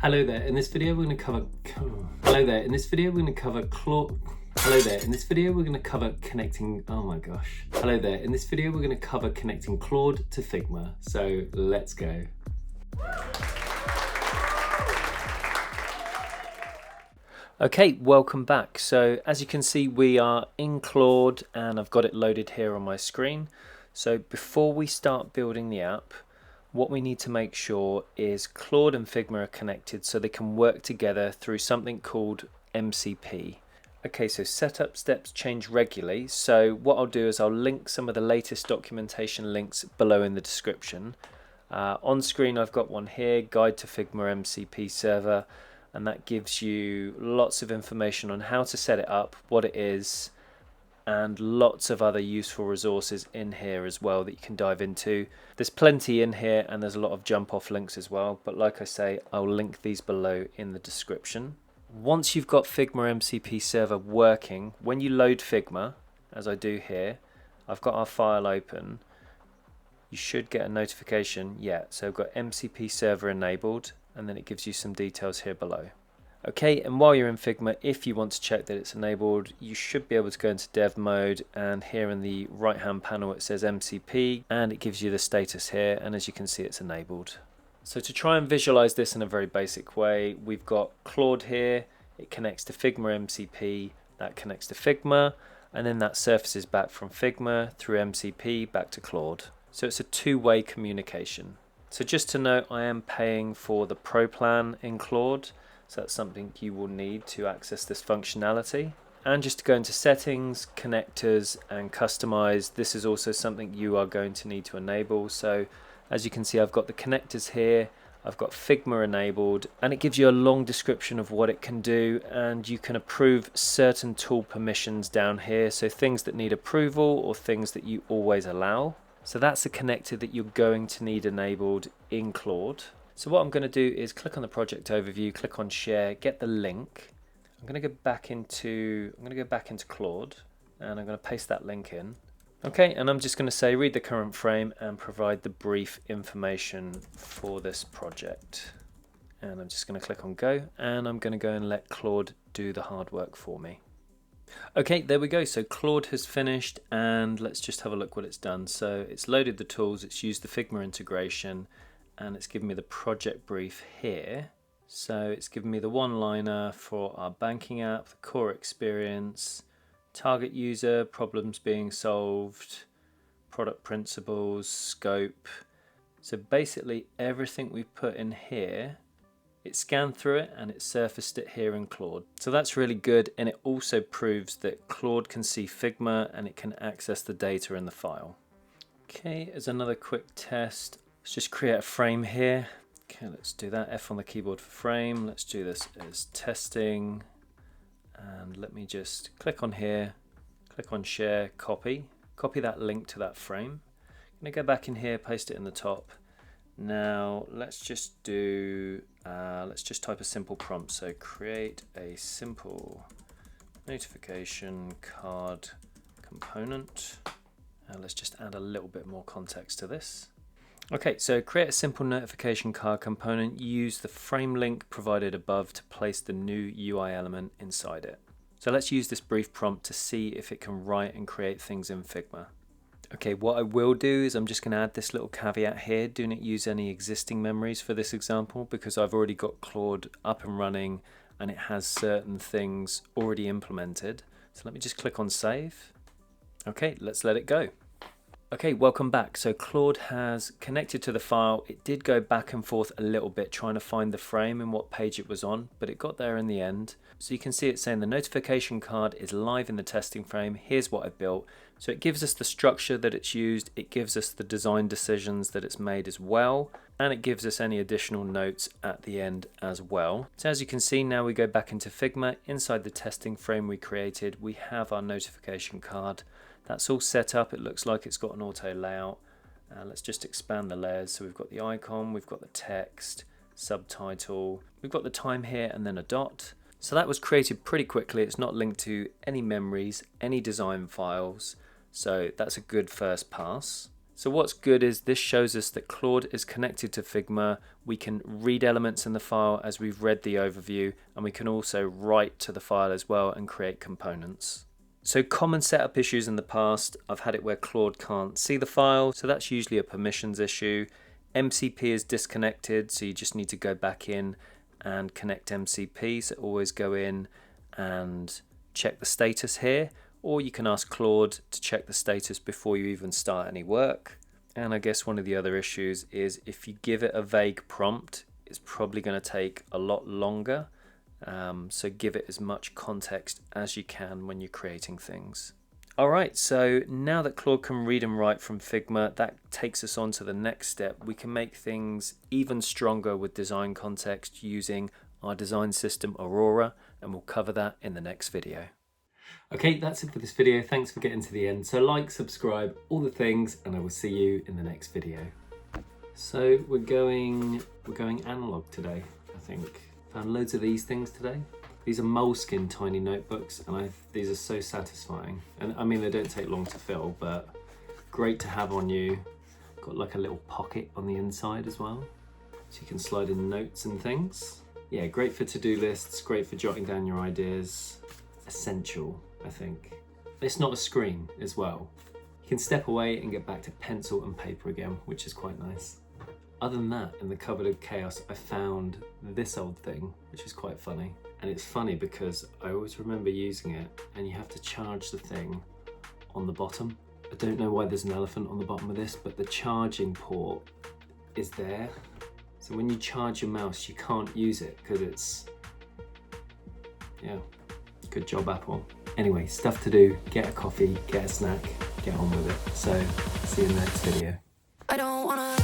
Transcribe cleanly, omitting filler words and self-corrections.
Hello there, in this video we're going to cover Hello there, in this video we're going to cover Hello there, in this video we're going to cover connecting Hello there, in this video we're going to cover connecting Claude to Figma. So let's go. Okay, welcome back. So as you can see, we are in Claude and I've got it loaded here on my screen. So before we start building the app, what we need to make sure is Claude and Figma are connected so they can work together through something called MCP. Okay, so setup steps change regularly. So what I'll do is I'll link some of the latest documentation links below in the description. On screen I've got one here, Guide to Figma MCP Server, and that gives you lots of information on how to set it up, what it is, and lots of other useful resources in here as well that you can dive into. There's plenty in here and there's a lot of jump off links as well, but like I say, I'll link these below in the description. Once you've got Figma MCP Server working, when you load Figma, as I do here, I've got our file open, you should get a notification. Yeah, so I've got MCP Server enabled, and then it gives you some details here below. Okay, and while you're in Figma, if you want to check that it's enabled, you should be able to go into dev mode, and here in the right hand panel it says MCP and it gives you the status here, and as you can see it's enabled. So to try and visualize this in a very basic way, we've got Claude here, it connects to Figma MCP, that connects to Figma, and then that surfaces back from Figma through MCP back to Claude. So it's a two-way communication. So just to note, I am paying for the Pro plan in Claude. So that's something you will need to access this functionality. And just to go into settings, connectors and customize, this is also something you are going to need to enable. So as you can see, I've got the connectors here, I've got Figma enabled, and it gives you a long description of what it can do, and you can approve certain tool permissions down here. So things that need approval or things that you always allow. So that's the connector that you're going to need enabled in Claude. So what I'm going to do is click on the project overview, click on share, get the link. I'm going to go back into Claude, and I'm going to paste that link in. Okay, and I'm just going to say read the current frame and provide the brief information for this project. And I'm just going to click on go, and I'm going to go and let Claude do the hard work for me. Okay, there we go. So Claude has finished, and let's just have a look what it's done. So it's loaded the tools, it's used the Figma integration, and it's given me the project brief here. So it's given me the one-liner for our banking app, the core experience, target user, problems being solved, product principles, scope. So basically everything we've put in here, it scanned through it and it surfaced it here in Claude. So that's really good, and it also proves that Claude can see Figma and it can access the data in the file. Okay, as another quick test, let's just create a frame here. Okay, let's do that. F on the keyboard for frame. Let's do this as testing. And let me just click on here, click on share, copy that link to that frame. I'm going to go back in here, paste it in the top. Now let's just type a simple prompt. So create a simple notification card component. Let's just add a little bit more context to this. Okay, so create a simple notification card component. Use the frame link provided above to place the new UI element inside it. So let's use this brief prompt to see if it can write and create things in Figma. Okay, what I will do is I'm just going to add this little caveat here. Do not use any existing memories for this example because I've already got Claude up and running and it has certain things already implemented. So let me just click on save. Okay, let's let it go. Okay, welcome back. So Claude has connected to the file. It did go back and forth a little bit trying to find the frame and what page it was on, but it got there in the end. So you can see it saying the notification card is live in the testing frame. Here's what I built. So it gives us the structure that it's used. It gives us the design decisions that it's made as well. And it gives us any additional notes at the end as well. So as you can see, now we go back into Figma. Inside the testing frame we created, we have our notification card. That's all set up. It looks like it's got an auto layout. Let's just expand the layers. So we've got the icon, we've got the text, subtitle, we've got the time here and then a dot. So that was created pretty quickly. It's not linked to any memories, any design files. So that's a good first pass. So what's good is this shows us that Claude is connected to Figma. We can read elements in the file as we've read the overview, and we can also write to the file as well and create components. So common setup issues in the past, I've had it where Claude can't see the file, so that's usually a permissions issue. MCP is disconnected, so you just need to go back in and connect MCP. So always go in and check the status here, or you can ask Claude to check the status before you even start any work. And I guess one of the other issues is if you give it a vague prompt, it's probably going to take a lot longer. So give it as much context as you can when you're creating things. Alright, so now that Claude can read and write from Figma, that takes us on to the next step. We can make things even stronger with design context using our design system Aurora, and we'll cover that in the next video. Okay, that's it for this video. Thanks for getting to the end. So like, subscribe, all the things, and I will see you in the next video. So we're going analog today, I think. Found loads of these things today. These are Moleskine tiny notebooks, and these are so satisfying. And I mean, they don't take long to fill, but great to have on you. Got like a little pocket on the inside as well, so you can slide in notes and things. Yeah, great for to-do lists, great for jotting down your ideas. Essential, I think. It's not a screen as well. You can step away and get back to pencil and paper again, which is quite nice. Other than that, in the cupboard of chaos, I found this old thing, which is quite funny. And it's funny because I always remember using it, and you have to charge the thing on the bottom. I don't know why there's an elephant on the bottom of this, but the charging port is there. So when you charge your mouse, you can't use it because it's, yeah. Good job, Apple. Anyway, stuff to do, get a coffee, get a snack, get on with it. So, see you in the next video. I don't wanna